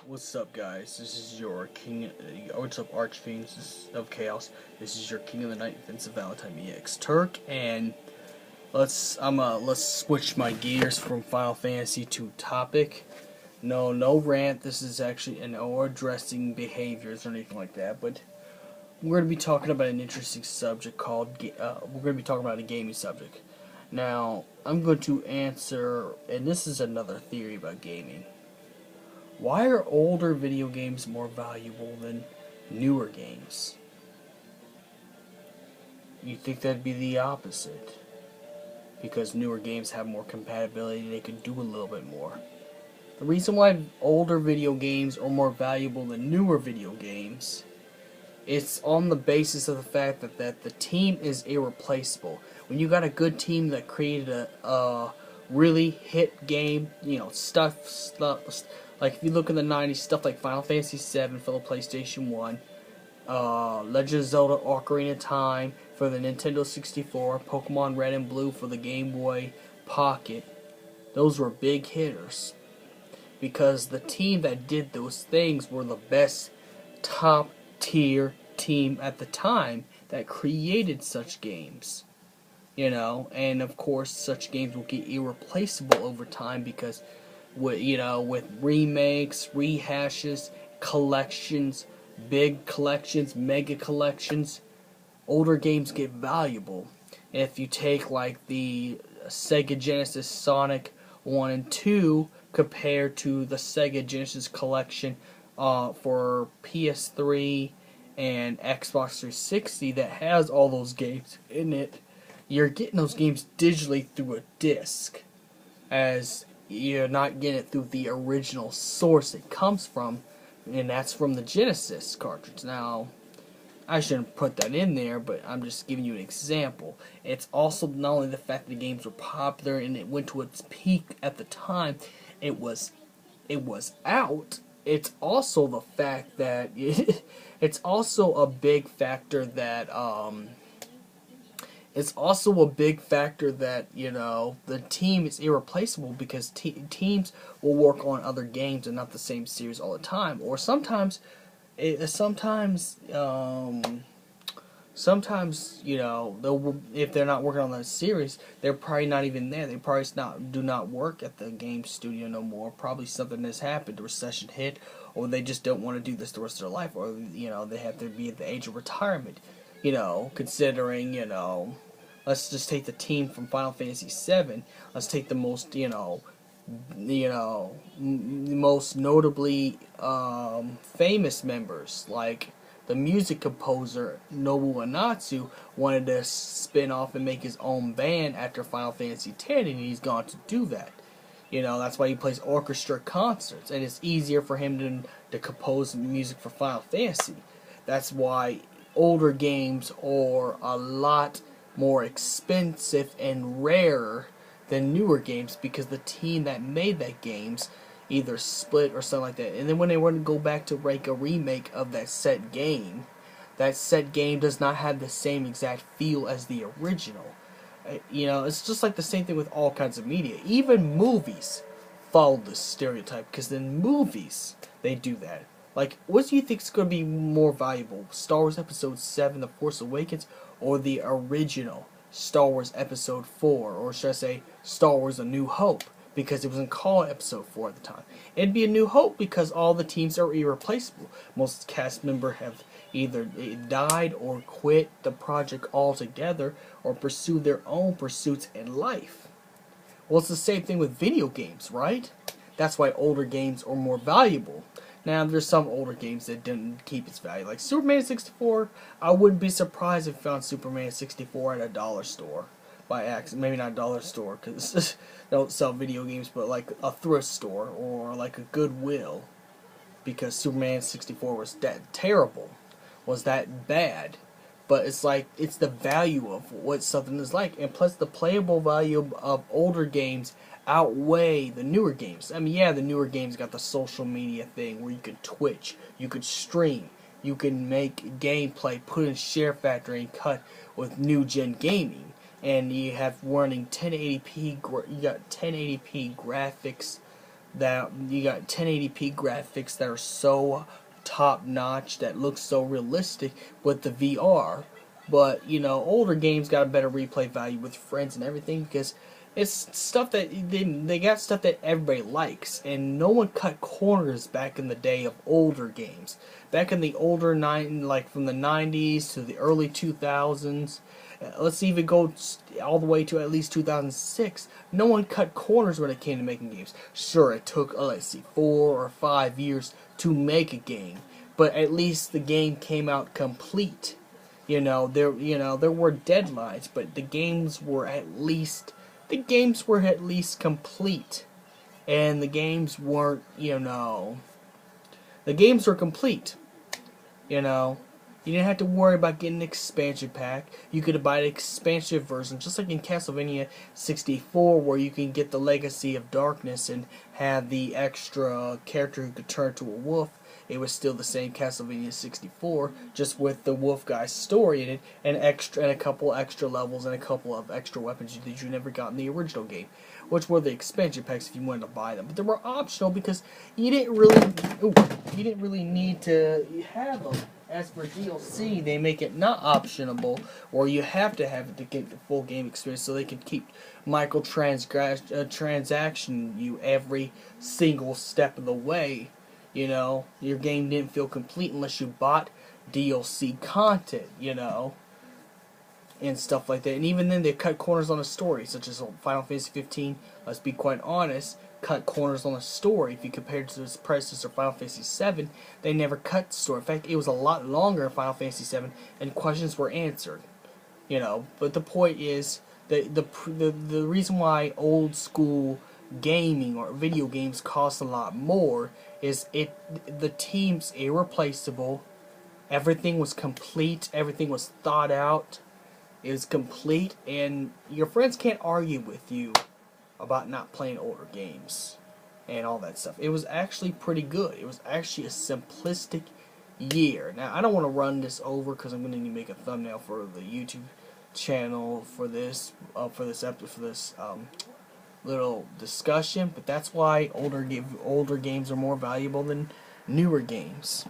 What's up, guys? This is your King. What's up, Archfiends of Chaos? This is your King of the Night, Vincent Valentine EX Turk, and let's switch my gears from Final Fantasy to topic. No rant. This is actually no addressing behaviors or anything like that. But we're gonna be talking about an interesting subject called. We're gonna be talking about a gaming subject. Now, I'm going to answer, and this is another theory about gaming. Why are older video games more valuable than newer games? You'd think that'd be the opposite. Because newer games have more compatibility, they can do a little bit more. The reason why older video games are more valuable than newer video games, it's on the basis of the fact that the team is irreplaceable. When you got a good team that created a really hit game, stuff like if you look in the 90s, stuff like Final Fantasy VII for the PlayStation 1, Legend of Zelda Ocarina of Time for the Nintendo 64, Pokemon Red and Blue for the Game Boy Pocket. Those were big hitters because the team that did those things were the best top tier team at the time that created such games. And of course such games will get irreplaceable over time because with remakes, rehashes, collections, big collections, mega collections, older games get valuable. And if you take like the Sega Genesis Sonic 1 and 2 compared to the Sega Genesis collection for PS3 and Xbox 360 that has all those games in it, you're getting those games digitally through a disc, as you're not getting it through the original source it comes from, and that's from the Genesis cartridge. Now, I shouldn't put that in there, but I'm just giving you an example. It's also not only the fact that the games were popular and it went to its peak at the time it was out. It's also the fact that it's also a big factor that the team is irreplaceable because teams will work on other games and not the same series all the time. Or sometimes if they're not working on that series, they're probably not even there. They probably do not work at the game studio no more. Probably something has happened, a recession hit, or they just don't want to do this the rest of their life, or they have to be at the age of retirement. Considering, let's just take the team from Final Fantasy VII. Let's take the most, most notably famous members, like the music composer Nobuo Uematsu wanted to spin off and make his own band after Final Fantasy X, and he's gone to do that. That's why he plays orchestra concerts, and it's easier for him to compose music for Final Fantasy. That's why older games are a lot more expensive and rarer than newer games because the team that made that games either split or something like that. And then when they want to go back to make a remake of that set game does not have the same exact feel as the original. It's just like the same thing with all kinds of media. Even movies follow this stereotype because in movies they do that. Like, what do you think is going to be more valuable? Star Wars Episode 7, The Force Awakens, or the original Star Wars Episode 4? Or should I say, Star Wars A New Hope? Because it wasn't called Episode 4 at the time. It'd be A New Hope because all the teams are irreplaceable. Most cast members have either died or quit the project altogether or pursued their own pursuits in life. Well, it's the same thing with video games, right? That's why older games are more valuable. Now, there's some older games that didn't keep its value. Like Superman 64, I wouldn't be surprised if I found Superman 64 at a dollar store by accident. Maybe not a dollar store, because they don't sell video games, but like a thrift store or like a Goodwill. Because Superman 64 was that terrible, was that bad. But it's like, it's the value of what something is like. And plus the playable value of older games outweigh the newer games. I mean, yeah, the newer games got the social media thing where you could Twitch, you could stream, you can make gameplay, put in share factory and cut with new gen gaming. And you have running 1080p, you got 1080p graphics that you got 1080p graphics that are so top notch, that look so realistic with the VR. But older games got a better replay value with friends and everything, because it's stuff that they got stuff that everybody likes, and no one cut corners back in the day of older games. Back in the older like from the 90s to the early 2000s, let's even go all the way to at least 2006. No one cut corners when it came to making games. Sure, it took 4 or 5 years to make a game, but at least the game came out complete. There were deadlines, but the games were at least complete, and the games weren't, the games were complete. You didn't have to worry about getting an expansion pack. You could buy the expansion version, just like in Castlevania 64, where you can get the Legacy of Darkness and have the extra character who could turn to a wolf. It was still the same Castlevania 64, just with the wolf guy's story in it, and a couple extra levels and a couple of extra weapons that you never got in the original game, which were the expansion packs if you wanted to buy them. But they were optional because you didn't really need to have them. As for DLC, they make it not optionable, or you have to have it to get the full game experience, so they can keep transaction you every single step of the way. Your game didn't feel complete unless you bought DLC content, and stuff like that. And even then, they cut corners on a story, such as Final Fantasy 15. Let's be quite honest, cut corners on a story. If you compare it to its predecessor, Final Fantasy 7, they never cut the story. In fact, it was a lot longer in Final Fantasy 7, and questions were answered. But the point is, the reason why old school gaming or video games cost a lot more is the team's irreplaceable. Everything was complete. Everything was thought out. It was complete, and your friends can't argue with you about not playing older games and all that stuff. It was actually pretty good. It was actually a simplistic year. Now, I don't want to run this over because I'm going to need to make a thumbnail for the YouTube channel for this little discussion, but that's why older games are more valuable than newer games.